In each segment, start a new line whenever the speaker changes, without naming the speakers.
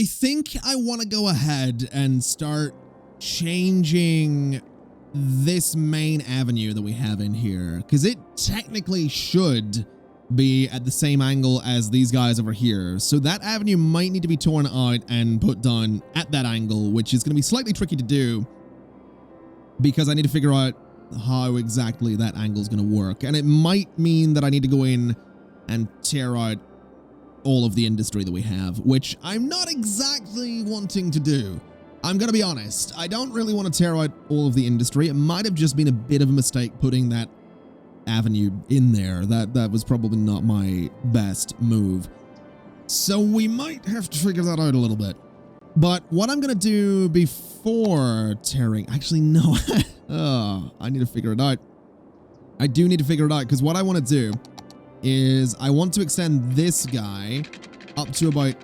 I think I want to go ahead and start changing this main avenue that we have in here, because it technically should be at the same angle as these guys over here. So that avenue might need to be torn out and put down at that angle, which is going to be slightly tricky to do because I need to figure out how exactly that angle is going to work. And it might mean that I need to go in and tear out all of the industry that we have, which I'm not exactly wanting to do. I'm going to be honest. I don't really want to tear out all of the industry. It might have just been a bit of a mistake putting that avenue in there. That was probably not my best move. So we might have to figure that out a little bit. But what I'm going to do before tearing... Actually, no. Oh, I need to figure it out. I do need to figure it out, because what I want to do is I want to extend this guy up to about...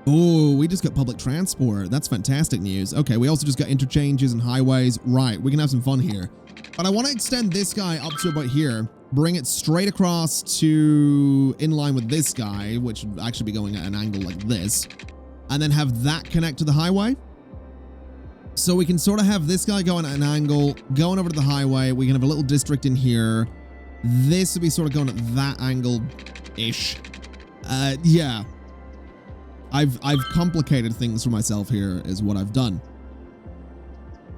Oh, we just got public transport. That's fantastic news. Okay, we also just got interchanges and highways. Right, we can have some fun here. But I want to extend this guy up to about here, bring it straight across to in line with this guy, which would actually be going at an angle like this, and then have that connect to the highway. So we can sort of have this guy going at an angle, going over to the highway. We can have a little district in here. This would be sort of going at that angle-ish. Yeah. I've complicated things for myself here is what I've done.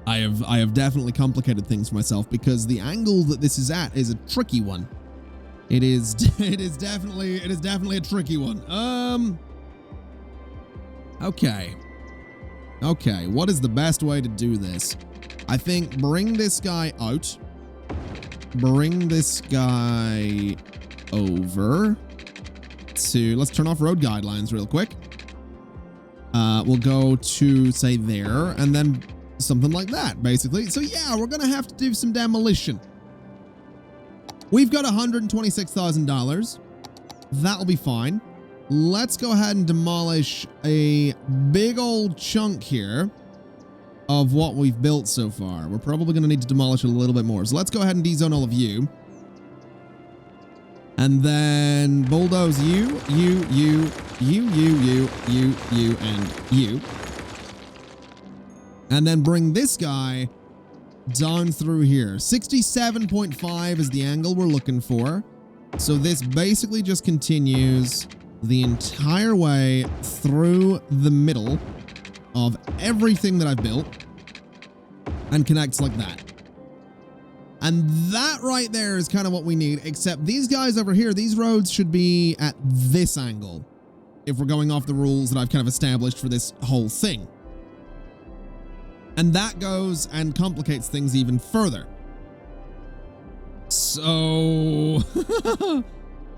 I have definitely complicated things for myself because the angle that this is at is a tricky one. It is definitely a tricky one. Okay. Okay, what is the best way to do this? I think bring this guy out. Bring this guy over to... Let's turn off road guidelines real quick. We'll go to, say, there, and then something like that, basically. So, yeah, we're going to have to do some demolition. We've got $126,000. That'll be fine. Let's go ahead and demolish a big old chunk here of what we've built so far. We're probably going to need to demolish a little bit more. So let's go ahead and dezone all of you. And then bulldoze you, and you. And then bring this guy down through here. 67.5 is the angle we're looking for. So this basically just continues the entire way through the middle of everything that I've built and connects like that. And that right there is kind of what we need, except these guys over here, these roads should be at this angle if we're going off the rules that I've kind of established for this whole thing. And that goes and complicates things even further. So,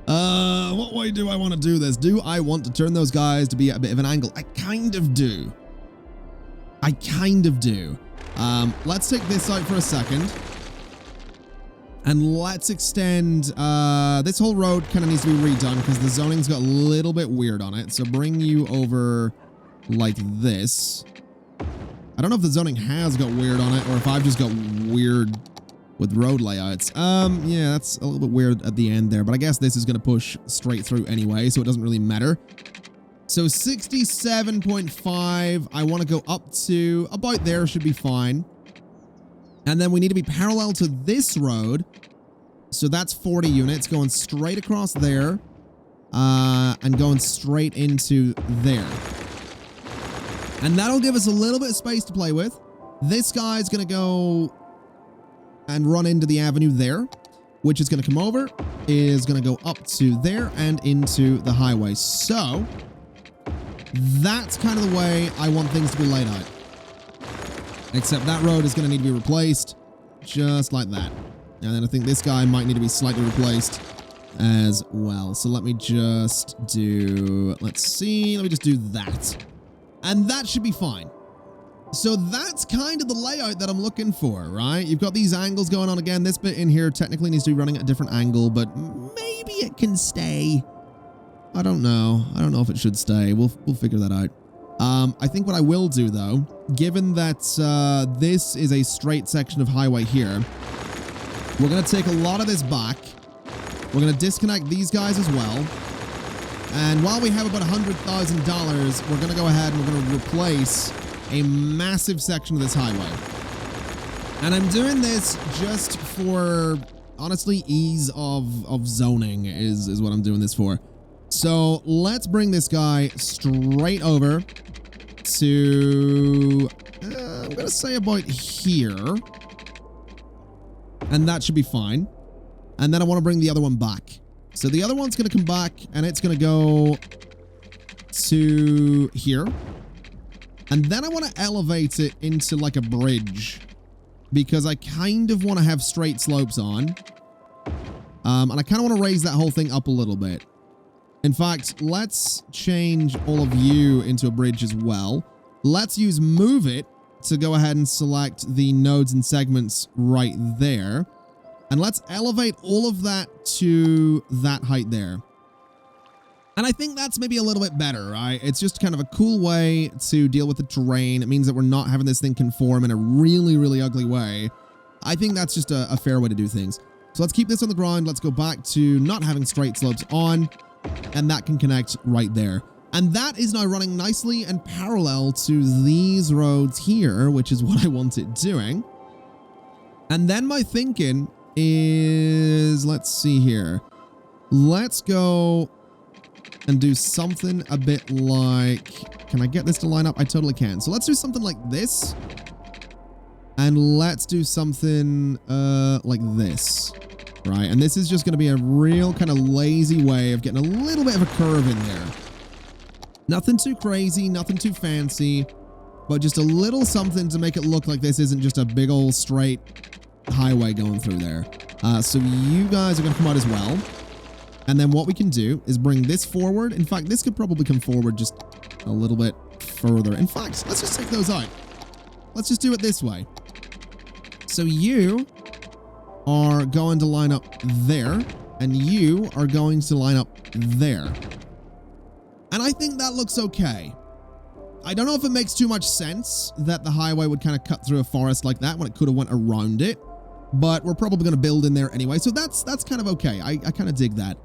what way do I want to do this? Do I want to turn those guys to be at a bit of an angle? I kind of do. Let's take this out for a second. And let's extend, this whole road kind of needs to be redone because the zoning's got a little bit weird on it. So bring you over like this. I don't know if the zoning has got weird on it or if I've just got weird with road layouts. Yeah, that's a little bit weird at the end there, but I guess this is going to push straight through anyway, so it doesn't really matter. So 67.5, I want to go up to about there should be fine. And then we need to be parallel to this road. So that's 40 units going straight across there and going straight into there. And that'll give us a little bit of space to play with. This guy's going to go and run into the avenue there, which is going to come over, is going to go up to there and into the highway. So that's kind of the way I want things to be laid out. Except that road is going to need to be replaced just like that. And then I think this guy might need to be slightly replaced as well. So let me just do, let's see, let me just do that. And that should be fine. So that's kind of the layout that I'm looking for, right? You've got these angles going on again. This bit in here technically needs to be running at a different angle, but maybe it can stay. I don't know. I don't know if it should stay. We'll figure that out. I think what I will do, though, given that this is a straight section of highway here, we're going to take a lot of this back. We're going to disconnect these guys as well. And while we have about $100,000, we're going to go ahead and we're going to replace a massive section of this highway. And I'm doing this just for, honestly, ease of zoning is what I'm doing this for. So let's bring this guy straight over to, I'm going to say about here. And that should be fine. And then I want to bring the other one back. So the other one's going to come back and it's going to go to here. And then I want to elevate it into like a bridge because I kind of want to have straight slopes on. And I kind of want to raise that whole thing up a little bit. In fact, let's change all of you into a bridge as well. Let's use move it to go ahead and select the nodes and segments right there. And let's elevate all of that to that height there. And I think that's maybe a little bit better, right? It's just kind of a cool way to deal with the terrain. It means that we're not having this thing conform in a really, really ugly way. I think that's just a fair way to do things. So let's keep this on the ground. Let's go back to not having straight slopes on. And that can connect right there. And that is now running nicely and parallel to these roads here, which is what I want it doing. And then my thinking is, let's see here. Let's go and do something a bit like, can I get this to line up? I totally can. So let's do something like this. And let's do something like this. Right, and this is just going to be a real kind of lazy way of getting a little bit of a curve in there. Nothing too crazy, nothing too fancy, but just a little something to make it look like this isn't just a big old straight highway going through there. So you guys are going to come out as well. And then what we can do is bring this forward. In fact, this could probably come forward just a little bit further. In fact, let's just take those out. Let's just do it this way. So you are going to line up there, and you are going to line up there. And I think that looks okay. I don't know if it makes too much sense that the highway would kind of cut through a forest like that when it could have went around it, but we're probably going to build in there anyway, so that's kind of okay. I kind of dig that.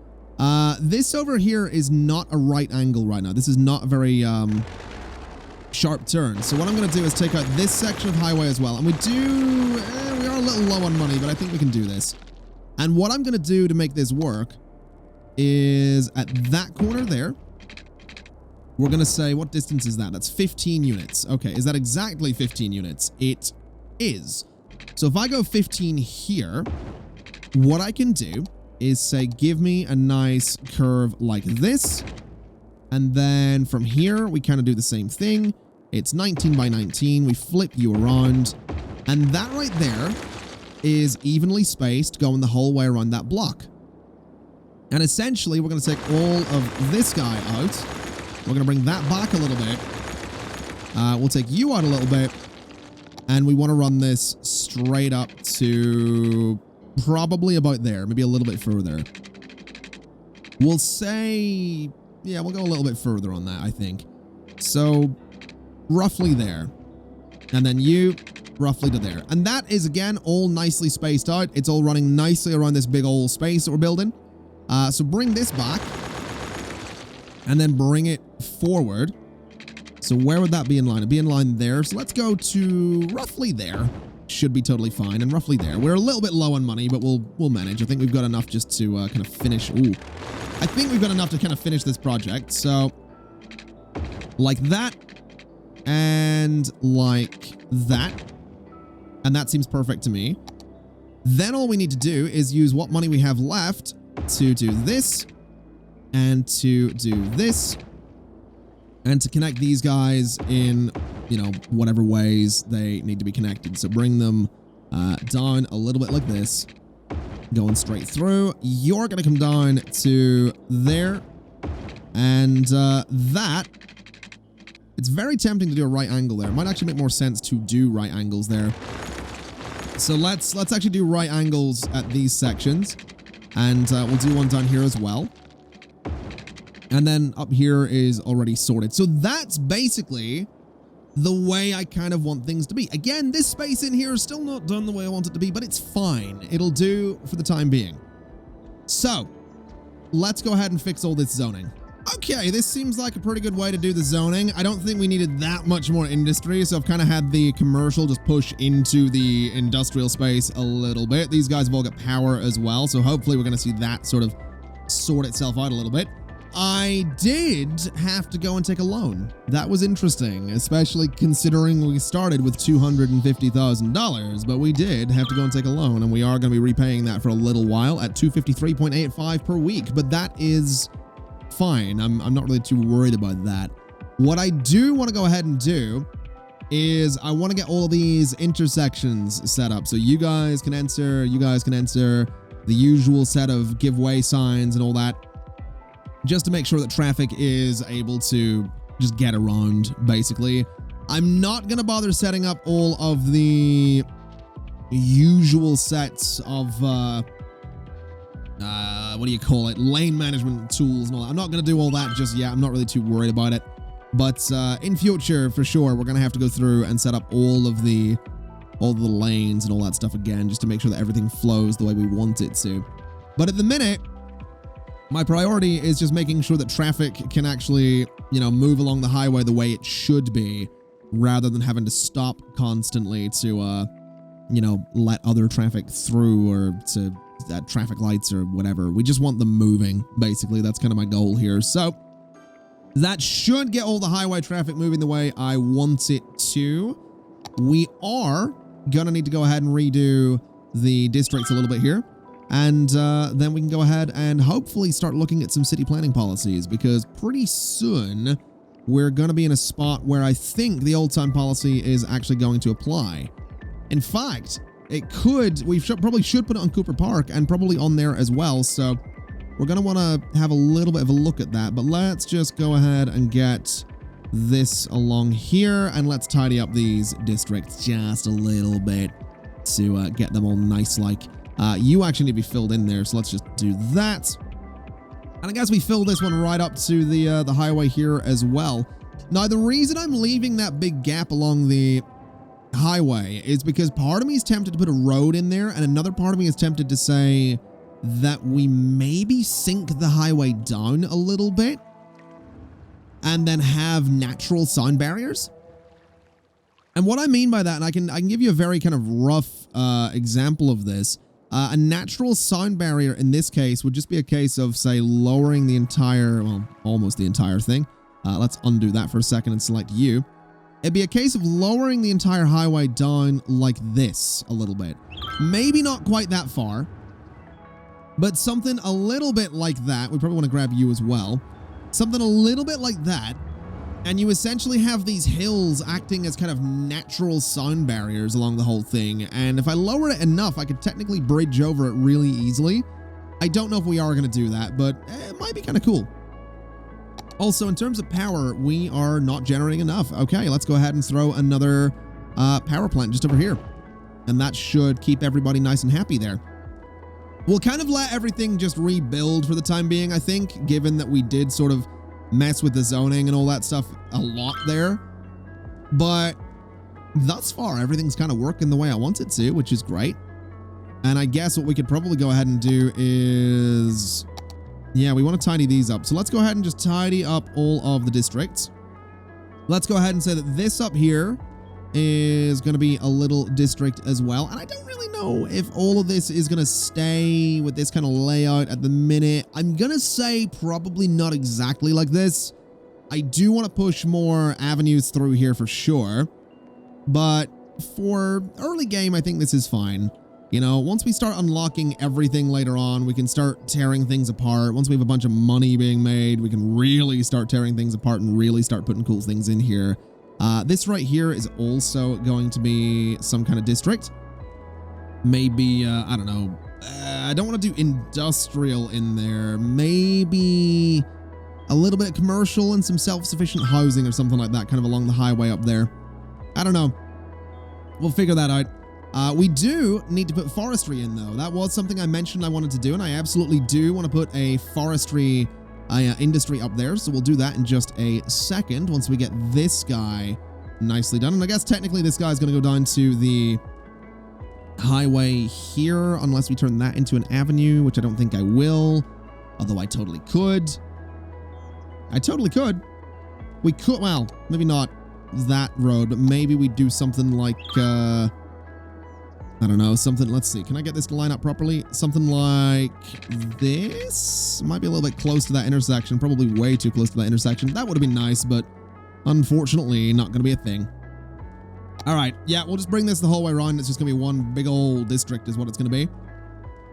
This over here is not a right angle right now. This is not a very sharp turn. So what I'm going to do is take out this section of highway as well. And we are a little low on money, but I think we can do this. And what I'm going to do to make this work is at that corner there, we're going to say, what distance is that? That's 15 units. Okay, is that exactly 15 units? It is. So if I go 15 here, what I can do is say, give me a nice curve like this. And then from here, we kind of do the same thing. It's 19 by 19. We flip you around. And that right there is evenly spaced going the whole way around that block. And essentially, we're going to take all of this guy out. We're going to bring that back a little bit. We'll take you out a little bit. And we want to run this straight up to probably about there. Maybe a little bit further. We'll say, yeah, we'll go a little bit further on that, I think. So roughly there. And then you roughly to there. And that is, again, all nicely spaced out. It's all running nicely around this big old space that we're building. So bring this back. And then bring it forward. So where would that be in line? It'd be in line there. So let's go to roughly there. Should be totally fine. And roughly there. We're a little bit low on money, but we'll manage. I think we've got enough just to kind of finish. Ooh. I think we've got enough to kind of finish this project. So like that. And like that. And that seems perfect to me. Then all we need to do is use what money we have left to do this. And to do this. And to connect these guys in, you know, whatever ways they need to be connected. So bring them down a little bit like this. Going straight through. You're going to come down to there. And that, it's very tempting to do a right angle there. It might actually make more sense to do right angles there. So let's actually do right angles at these sections. And we'll do one down here as well. And then up here is already sorted. So that's basically the way I kind of want things to be. Again, this space in here is still not done the way I want it to be, but it's fine. It'll do for the time being. So let's go ahead and fix all this zoning. Okay, this seems like a pretty good way to do the zoning. I don't think we needed that much more industry, so I've kind of had the commercial just push into the industrial space a little bit. These guys have all got power as well, so hopefully we're going to see that sort of sort itself out a little bit. I did have to go and take a loan. That was interesting, especially considering we started with $250,000, but we did have to go and take a loan, and we are going to be repaying that for a little while at $253.85 per week, but that is fine. I'm not really too worried about that. What I do want to go ahead and do is I want to get all of these intersections set up. So you guys can enter, the usual set of giveaway signs and all that, just to make sure that traffic is able to just get around, basically. I'm not going to bother setting up all of the usual sets of what do you call it? Lane management tools and all that. I'm not going to do all that just yet. I'm not really too worried about it. But in future, for sure, we're going to have to go through and set up all the lanes and all that stuff again, just to make sure that everything flows the way we want it to. But at the minute, my priority is just making sure that traffic can actually, move along the highway the way it should be, rather than having to stop constantly to, let other traffic through or to traffic lights or whatever. We just want them moving, basically. That's kind of my goal here. So that should get all the highway traffic moving the way I want it to. We are going to need to go ahead and redo the districts a little bit here. And then we can go ahead and hopefully start looking at some city planning policies, because pretty soon we're going to be in a spot where I think the old time policy is actually going to apply. In fact, we probably should put it on Cooper Park and probably on there as well. So we're going to want to have a little bit of a look at that. But let's just go ahead and get this along here, and let's tidy up these districts just a little bit to get them all nice like. You actually need to be filled in there, so let's just do that. And I guess we fill this one right up to the highway here as well. Now, the reason I'm leaving that big gap along the highway is because part of me is tempted to put a road in there, and another part of me is tempted to say that we maybe sink the highway down a little bit and then have natural sound barriers. And what I mean by that, and I can give you a very kind of rough example of this. A natural sound barrier in this case would just be a case of, say, lowering the entire, well, almost the entire thing. Let's undo that for a second and select you. It'd be a case of lowering the entire highway down like this a little bit. Maybe not quite that far, but something a little bit like that. We probably want to grab you as well. Something a little bit like that. And you essentially have these hills acting as kind of natural sound barriers along the whole thing. And if I lower it enough, I could technically bridge over it really easily. I don't know if we are going to do that, but it might be kind of cool. Also, in terms of power, we are not generating enough. Okay, let's go ahead and throw another power plant just over here. And that should keep everybody nice and happy there. We'll kind of let everything just rebuild for the time being, I think, given that we did sort of mess with the zoning and all that stuff a lot there. But thus far, everything's kind of working the way I want it to, which is great. And I guess what we could probably go ahead and do is, yeah, we want to tidy these up. So let's go ahead and just tidy up all of the districts. Let's go ahead and say that this up here is going to be a little district as well. And I don't really know if all of this is going to stay with this kind of layout at the minute. I'm going to say probably not exactly like this. I do want to push more avenues through here for sure. But for early game, I think this is fine. You know, once we start unlocking everything later on, we can start tearing things apart. Once we have a bunch of money being made, we can really start tearing things apart and really start putting cool things in here. This right here is also going to be some kind of district. Maybe, I don't know. I don't want to do industrial in there. Maybe a little bit of commercial and some self-sufficient housing or something like that, kind of along the highway up there. I don't know. We'll figure that out. We do need to put forestry in, though. That was something I mentioned I wanted to do, and I absolutely do want to put a forestry industry up there. So we'll do that in just a second once we get this guy nicely done. And I guess technically this guy's going to go down to the highway here, unless we turn that into an avenue, which I don't think I will, although I totally could. I totally could. We could, well, maybe not that road, but maybe we do something like, I don't know, something, let's see. Can I get this to line up properly? Something like this? Might be a little bit close to that intersection, probably way too close to that intersection. That would have been nice, but unfortunately not going to be a thing. All right, yeah, we'll just bring this the whole way around. It's just going to be one big old district is what it's going to be.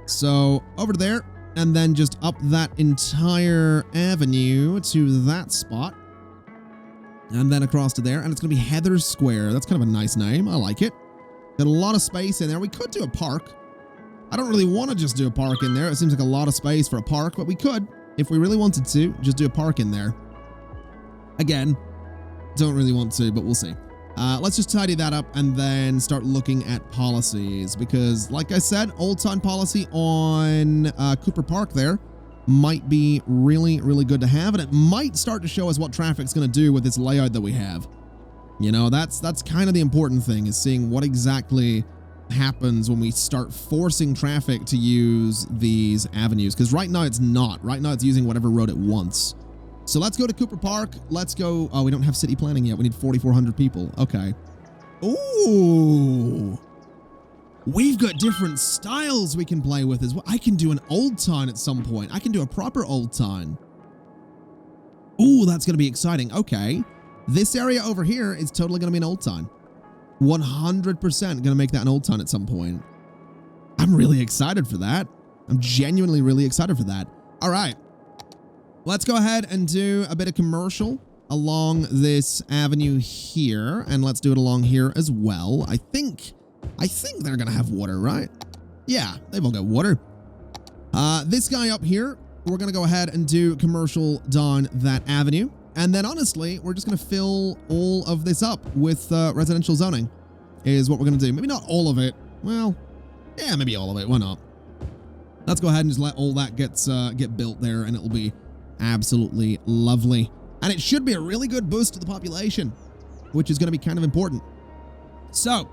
So over to there, and then just up that entire avenue to that spot. And then across to there, and it's going to be Heather Square. That's kind of a nice name. I like it. Got a lot of space in there. We could do a park. I don't really want to just do a park in there. It seems like a lot of space for a park, but we could, if we really wanted to, just do a park in there. Again, don't really want to, but we'll see. Let's just tidy that up and then start looking at policies, because like I said, old time policy on Cooper Park there might be really, really good to have, and it might start to show us what traffic's going to do with this layout that we have. You know, that's kind of the important thing, is seeing what exactly happens when we start forcing traffic to use these avenues, because right now it's not. Right now it's using whatever road it wants. So let's go to Cooper Park. Let's go. Oh, we don't have city planning yet. We need 4,400 people. Okay. Ooh. We've got different styles we can play with as well. I can do an old town at some point. I can do a proper old town. Ooh, that's going to be exciting. Okay. This area over here is totally going to be an old town. 100% going to make that an old town at some point. I'm really excited for that. I'm genuinely really excited for that. All right. Let's go ahead and do a bit of commercial along this avenue here. And let's do it along here as well. I think they're going to have water, right? Yeah, they've all got water. This guy up here, we're going to go ahead and do commercial down that avenue. And then honestly, we're just going to fill all of this up with residential zoning is what we're going to do. Maybe not all of it. Well, yeah, maybe all of it. Why not? Let's go ahead and just let all that get built there, and it'll be absolutely lovely. And it should be a really good boost to the population, which is going to be kind of important. So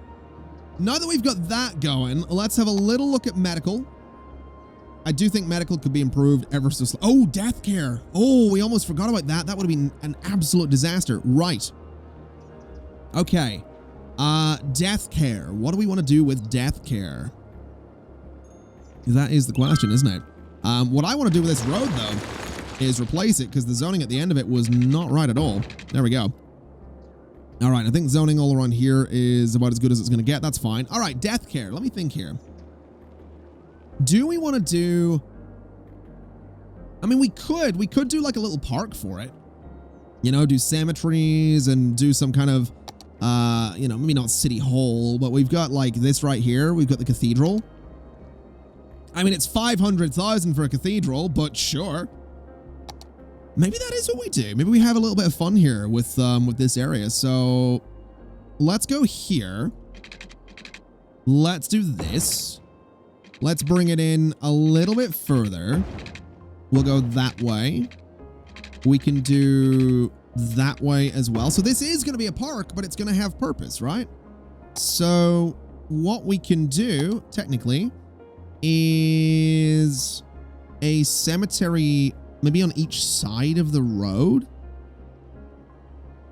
now that we've got that going, let's have a little look at medical. I do think medical could be improved ever so slightly. Oh, death care. Oh, we almost forgot about that. That would have been an absolute disaster. Right. Okay. Death care. What do we want to do with death care? That is the question, isn't it? What I want to do with this road, though, is replace it, because the zoning at the end of it was not right at all. There we go. All right, I think zoning all around here is about as good as it's going to get. That's fine. All right, death care. Let me think here. Do we want to do... I mean, we could do like a little park for it. You know, do cemeteries and do some kind of, you know, maybe not city hall, but we've got like this right here. We've got the cathedral. I mean, it's 500,000 for a cathedral, but sure. Maybe that is what we do. Maybe we have a little bit of fun here with this area. So let's go here. Let's do this. Let's bring it in a little bit further. We'll go that way. We can do that way as well. So this is going to be a park, but it's going to have purpose, right? So what we can do, technically, is a cemetery maybe on each side of the road.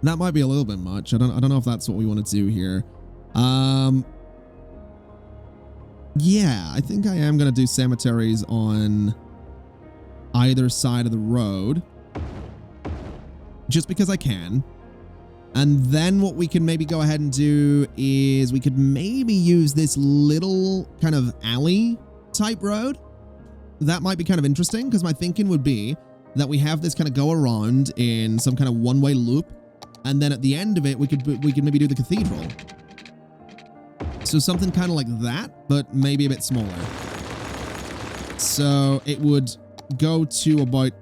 That might be a little bit much. I don't know if that's what we want to do here. Yeah, I think I am going to do cemeteries on either side of the road. Just because I can. And then what we can maybe go ahead and do is we could maybe use this little kind of alley type road. That might be kind of interesting, because my thinking would be that we have this kind of go around in some kind of one-way loop. And then at the end of it, we could maybe do the cathedral. So something kind of like that, but maybe a bit smaller. So it would go to about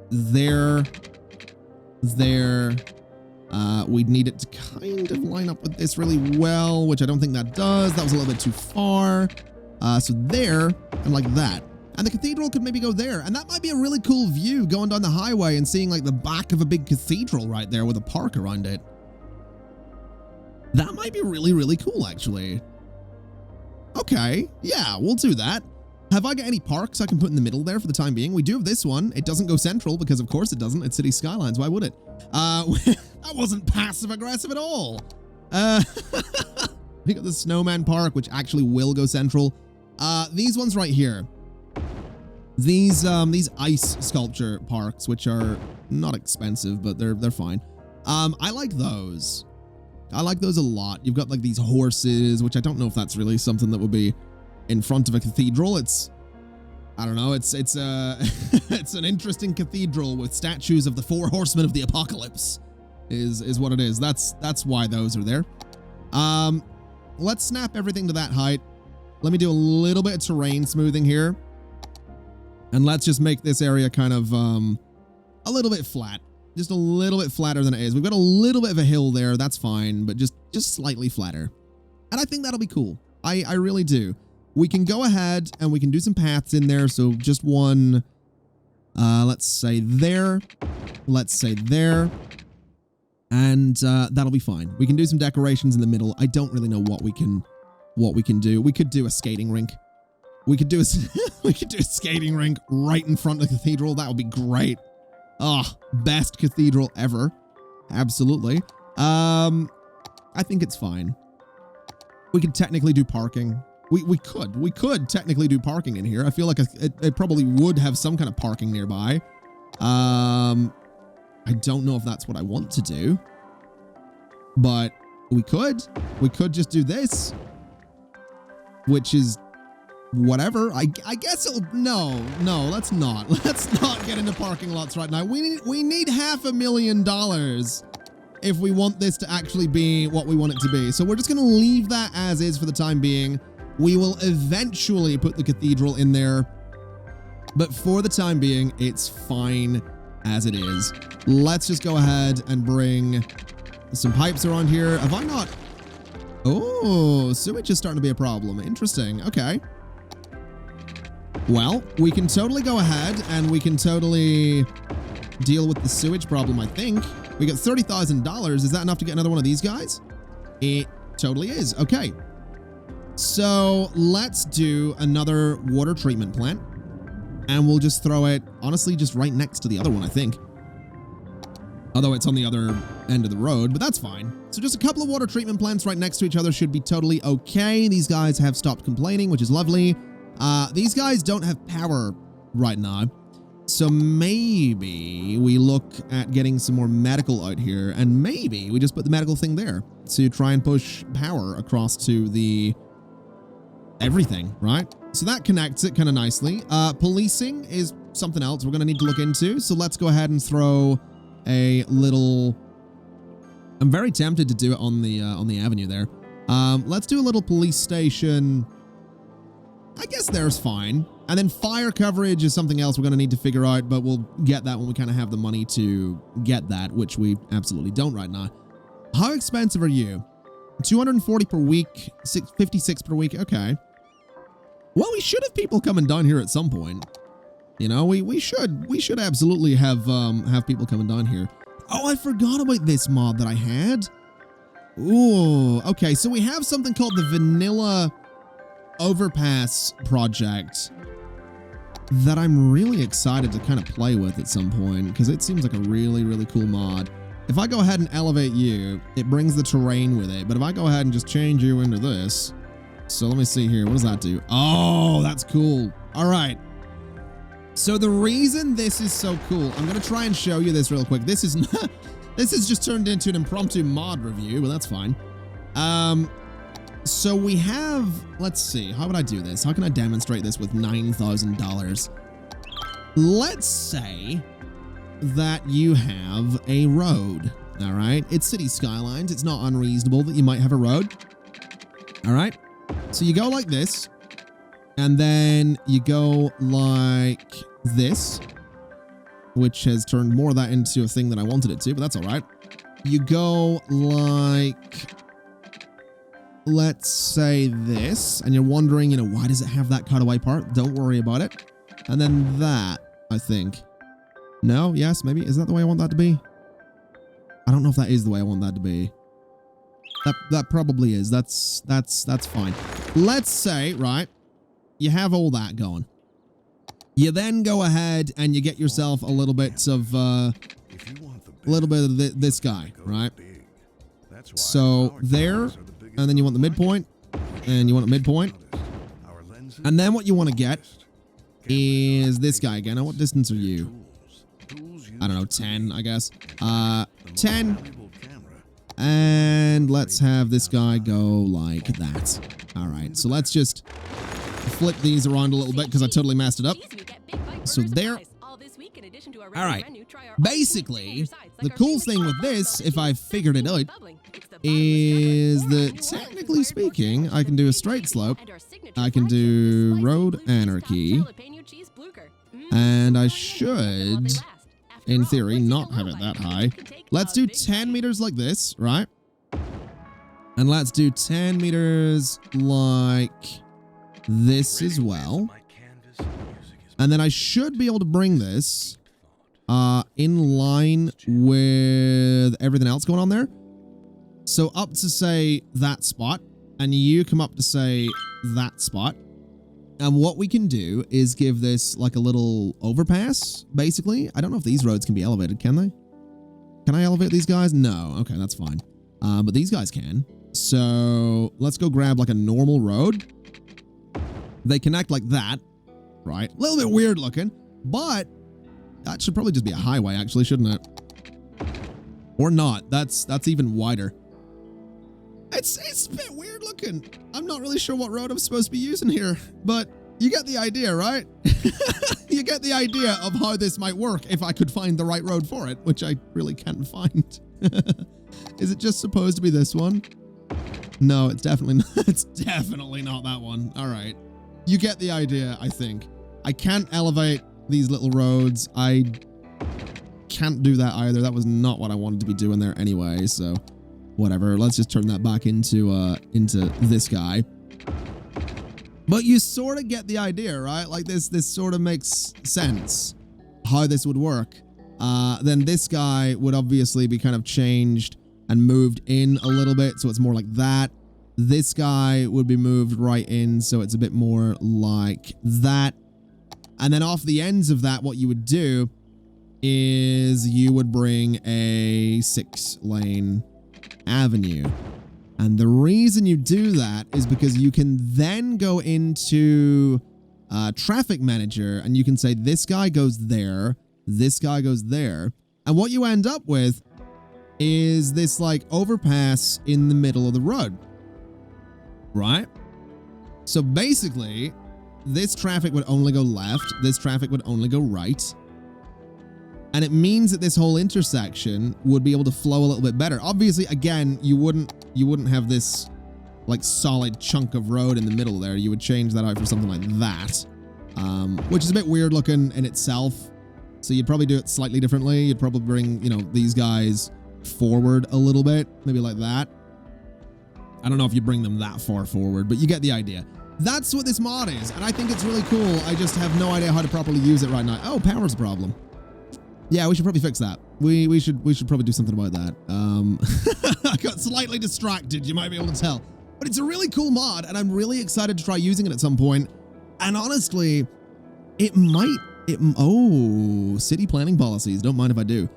there. We'd need it to kind of line up with this really well, which I don't think that does. That was a little bit too far. So there, and like that. And the cathedral could maybe go there. And that might be a really cool view going down the highway and seeing like the back of a big cathedral right there with a park around it. That might be really, really cool, actually. Okay, yeah, we'll do that. Have I got any parks I can put in the middle there for the time being? We do have this one. It doesn't go central because of course it doesn't. It's City Skylines. Why would it? That wasn't passive aggressive at all. We got the Snowman Park, which actually will go central. These ones right here. These ice sculpture parks, which are not expensive, but they're fine. I like those. I like those a lot. You've got like these horses, which I don't know if that's really something that would be in front of a cathedral. I don't know. It's it's an interesting cathedral with statues of the 4 horsemen of the apocalypse. Is what it is. That's why those are there. Let's snap everything to that height. Let me do a little bit of terrain smoothing here. And let's just make this area kind of a little bit flat. Just a little bit flatter than it is. We've got a little bit of a hill there. That's fine, but just slightly flatter. And I think that'll be cool. I really do. We can go ahead and we can do some paths in there. So just one, let's say there. Let's say there. And that'll be fine. We can do some decorations in the middle. I don't really know what we can do. We could do a skating rink. We could do a skating rink right in front of the cathedral. That would be great. Oh, best cathedral ever. Absolutely. I think it's fine. We could technically do parking. We could technically do parking in here. I feel like it probably would have some kind of parking nearby. I don't know if that's what I want to do, but we could just do this, which is whatever. I guess it'll, no, let's not get into parking lots right now. We need $500,000 if we want this to actually be what we want it to be. So we're just going to leave that as is for the time being. We will eventually put the cathedral in there, but for the time being, it's fine as it is. Let's just go ahead and bring some pipes around here. Have I not? Oh, sewage is starting to be a problem. Interesting. Okay. Well, we can totally go ahead and we can totally deal with the sewage problem, I think. We got $30,000. Is that enough to get another one of these guys? It totally is. Okay. So let's do another water treatment plant. And we'll just throw it, honestly, just right next to the other one, I think. Although it's on the other end of the road, but that's fine. So just a couple of water treatment plants right next to each other should be totally okay. These guys have stopped complaining, which is lovely. These guys don't have power right now. So maybe we look at getting some more medical out here, and maybe we just put the medical thing there to try and push power across to the everything, right? So that connects it kind of nicely. Policing is something else we're going to need to look into. So let's go ahead and throw a little, I'm very tempted to do it on the avenue there. Let's do a little police station. I guess there's fine. And then fire coverage is something else we're going to need to figure out, but we'll get that when we kind of have the money to get that, which we absolutely don't right now. How expensive are you? 240 per week, 56 per week. Okay. Well, we should have people coming down here at some point. You know, we should absolutely have people coming down here. Oh, I forgot about this mod that I had. Ooh, okay. So we have something called the Vanilla Overpass project that I'm really excited to kind of play with at some point because it seems like a really, really cool mod. If I go ahead and elevate you, it brings the terrain with it. But if I go ahead and just change you into this, so let me see here. What does that do? Oh, that's cool. All right. So the reason this is so cool, I'm going to try and show you this real quick. This is not, this has just turned into an impromptu mod review, but that's fine. So we have, let's see, how would I do this? How can I demonstrate this with $9,000? Let's say that you have a road, all right? It's City Skylines. It's not unreasonable that you might have a road, all right? So you go like this, and then you go like this, which has turned more of that into a thing that I wanted it to, but that's all right. You go like, let's say this, and you're wondering, you know, why does it have that cutaway part? Don't worry about it. And then that, I think. No? Yes? Maybe? Is that the way I want that to be? I don't know if that is the way I want that to be. That probably is. That's fine. Let's say, right, you have all that going. You then go ahead and you get yourself a little bit of this guy, right? So there, and then you want the midpoint, and you want the midpoint. And then what you want to get is this guy again. Now, what distance are you? I don't know, 10, I guess. 10. And let's have this guy go like that. All right, so let's just flip these around a little bit because I totally messed it up. So there. All right. Basically, the cool thing with this, if I figured it out, is that technically speaking, I can do a straight slope. I can do road anarchy. And I should, in theory, not have it that high. Let's do 10 meters like this, right? And let's do 10 meters like this as well. And then I should be able to bring this in line with everything else going on there. So up to, say, that spot. And you come up to, say, that spot. And what we can do is give this like a little overpass, basically. I don't know if these roads can be elevated, can they? Can I elevate these guys? No. Okay, that's fine. But these guys can. So let's go grab like a normal road. They connect like that. Right? A little bit weird looking, but that should probably just be a highway, actually, shouldn't it? Or not. That's even wider. It's a bit weird looking. I'm not really sure what road I'm supposed to be using here, but you get the idea, right? You get the idea of how this might work if I could find the right road for it, which I really can't find. Is it just supposed to be this one? No, it's definitely not. It's definitely not that one. All right. You get the idea, I think. I can't elevate these little roads. I can't do that either. That was not what I wanted to be doing there anyway, so whatever. Let's just turn that back into this guy. But you sort of get the idea, right? Like this sort of makes sense how this would work. Then this guy would obviously be kind of changed and moved in a little bit, so it's more like that. This guy would be moved right in, so it's a bit more like that. And then off the ends of that, what you would do is you would bring a 6-lane avenue. And the reason you do that is because you can then go into Traffic Manager and you can say this guy goes there, this guy goes there. And what you end up with is this like overpass in the middle of the road. Right? So basically, this traffic would only go left, this traffic would only go right. And it means that this whole intersection would be able to flow a little bit better. Obviously, again, you wouldn't have this like solid chunk of road in the middle there. You would change that out for something like that. Which is a bit weird looking in itself. So you'd probably do it slightly differently. You'd probably bring, you know, these guys forward a little bit, maybe like that. I don't know if you bring them that far forward, but you get the idea. That's what this mod is, and I think it's really cool. I just have no idea how to properly use it right now. Oh, power's a problem. Yeah, we should probably fix that. We should probably do something about that. I got slightly distracted, you might be able to tell. But it's a really cool mod, and I'm really excited to try using it at some point. And honestly, oh, city planning policies. Don't mind if I do.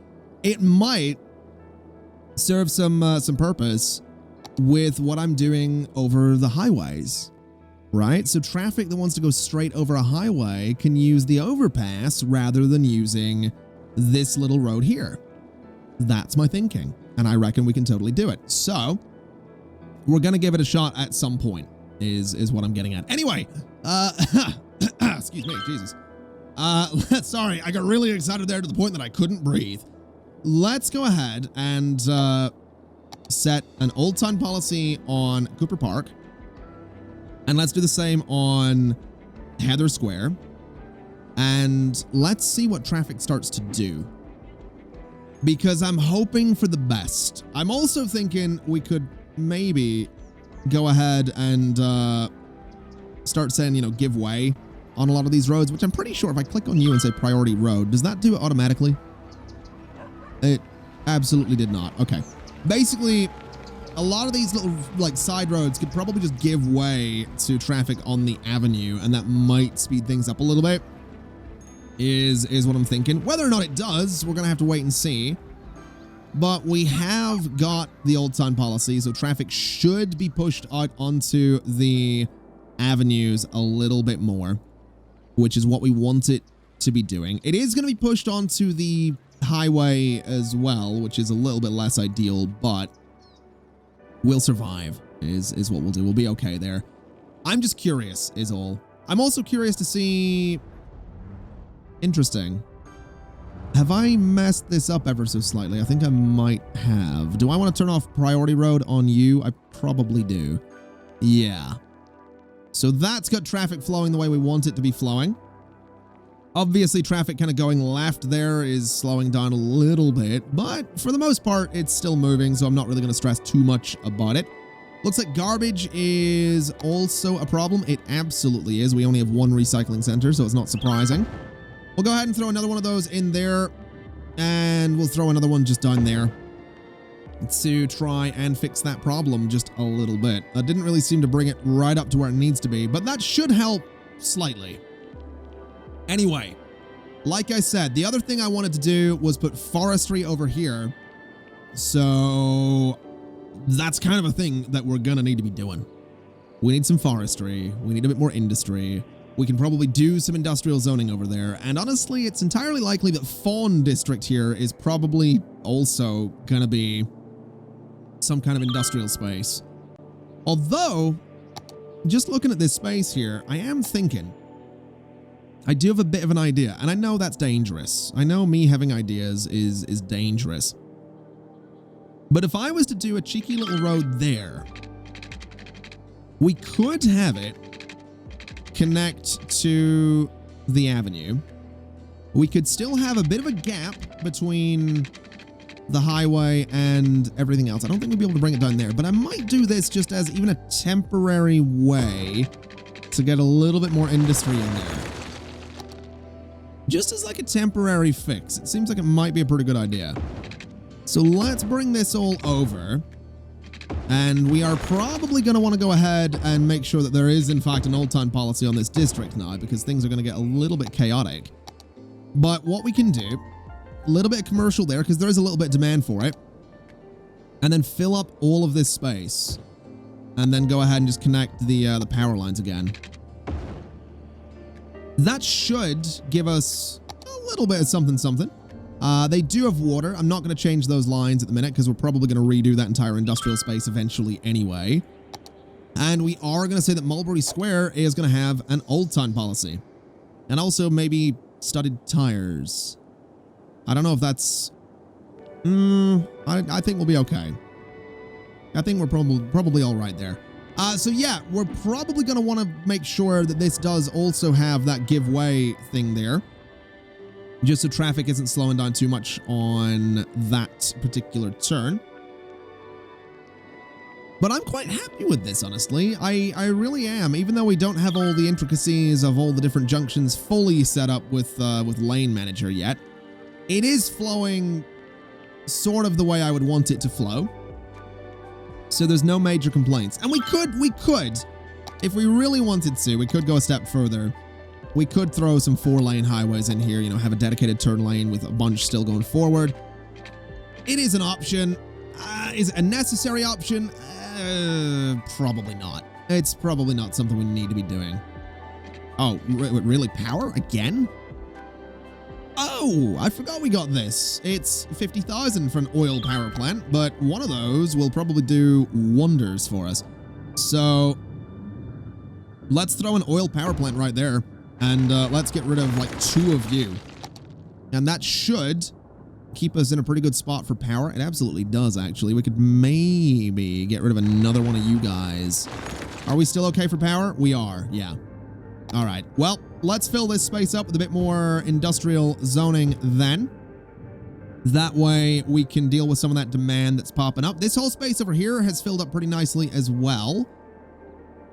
It might serve some purpose with what I'm doing over the highways, right? So traffic that wants to go straight over a highway can use the overpass rather than using this little road here. That's my thinking, and I reckon we can totally do it. So we're gonna give it a shot at some point is what I'm getting at. Anyway, excuse me, Jesus. Sorry, I got really excited there to the point that I couldn't breathe. Let's go ahead and set an old time policy on Cooper Park. And let's do the same on Heather Square. And let's see what traffic starts to do. Because I'm hoping for the best. I'm also thinking we could maybe go ahead and start saying, you know, give way on a lot of these roads, which I'm pretty sure if I click on you and say priority road, does that do it automatically? It absolutely did not. Okay. Basically, a lot of these little like side roads could probably just give way to traffic on the avenue, and that might speed things up a little bit. Is what I'm thinking. Whether or not it does, we're gonna have to wait and see. But we have got the old time policy, so traffic should be pushed out onto the avenues a little bit more, which is what we want it to be doing. It is going to be pushed onto the highway as well, which is a little bit less ideal, but we'll survive is what we'll do. We'll be okay there. I'm just curious is all. I'm also curious to see... Interesting. Have I messed this up ever so slightly? I think I might have. Do I want to turn off priority road on you? I probably do. Yeah. So that's got traffic flowing the way we want it to be flowing. Obviously, traffic kind of going left there is slowing down a little bit, but for the most part, it's still moving, so I'm not really going to stress too much about it. Looks like garbage is also a problem. It absolutely is. We only have one recycling center, so it's not surprising. We'll go ahead and throw another one of those in there, and we'll throw another one just down there to try and fix that problem just a little bit. That didn't really seem to bring it right up to where it needs to be, but that should help slightly. Anyway, like I said, the other thing I wanted to do was put forestry over here. So that's kind of a thing that we're going to need to be doing. We need some forestry. We need a bit more industry. We can probably do some industrial zoning over there. And honestly, it's entirely likely that Fawn District here is probably also going to be some kind of industrial space. Although, just looking at this space here, I am thinking, I do have a bit of an idea, and I know that's dangerous. I know me having ideas is dangerous. But if I was to do a cheeky little road there, we could have it connect to the avenue. We could still have a bit of a gap between the highway and everything else. I don't think we'll be able to bring it down there, but I might do this just as even a temporary way to get a little bit more industry in there. Just as like a temporary fix. It seems like it might be a pretty good idea. So let's bring this all over. And we are probably going to want to go ahead and make sure that there is, in fact, an old-time policy on this district now, because things are going to get a little bit chaotic. But what we can do, a little bit of commercial there, because there is a little bit of demand for it, and then fill up all of this space, and then go ahead and just connect the power lines again. That should give us a little bit of something. They do have water. I'm not going to change those lines at the minute because we're probably going to redo that entire industrial space eventually anyway. And we are going to say that Mulberry Square is going to have an old-time policy. And also maybe studded tires. I don't know if that's... I think we'll be okay. I think we're probably all right there. So yeah, we're probably going to want to make sure that this does also have that give way thing there. Just so traffic isn't slowing down too much on that particular turn. But I'm quite happy with this, honestly. I really am. Even though we don't have all the intricacies of all the different junctions fully set up with Lane Manager yet, it is flowing sort of the way I would want it to flow. So there's no major complaints. And we could, if we really wanted to, we could go a step further. We could throw some 4-lane highways in here, you know, have a dedicated turn lane with a bunch still going forward. It is an option. Is it a necessary option? Probably not. It's probably not something we need to be doing. Oh, really? Power? Again? Oh, I forgot we got this. It's 50,000 for an oil power plant, but one of those will probably do wonders for us. So let's throw an oil power plant right there. And let's get rid of like 2 of you. And that should keep us in a pretty good spot for power. It absolutely does, actually. We could maybe get rid of another one of you guys. Are we still okay for power? We are, yeah. All right. Well, let's fill this space up with a bit more industrial zoning then. That way we can deal with some of that demand that's popping up. This whole space over here has filled up pretty nicely as well.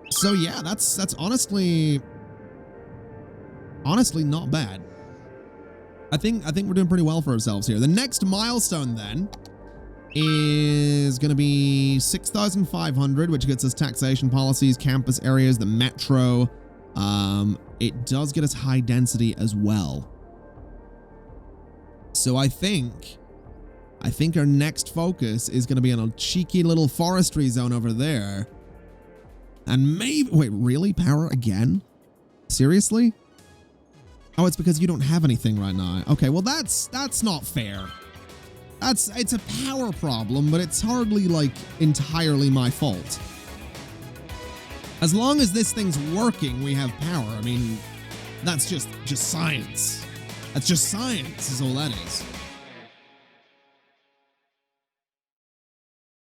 So yeah, that's honestly not bad. I think we're doing pretty well for ourselves here. The next milestone then is going to be 6,500, which gets us taxation policies, campus areas, the metro. It does get us high density as well. So I think our next focus is going to be on a cheeky little forestry zone over there. And maybe, wait, really? Power again? Seriously? Oh, it's because you don't have anything right now. Okay, well that's not fair. It's a power problem, but it's hardly like entirely my fault. As long as this thing's working, we have power. I mean, that's just science. That's just science is all that is.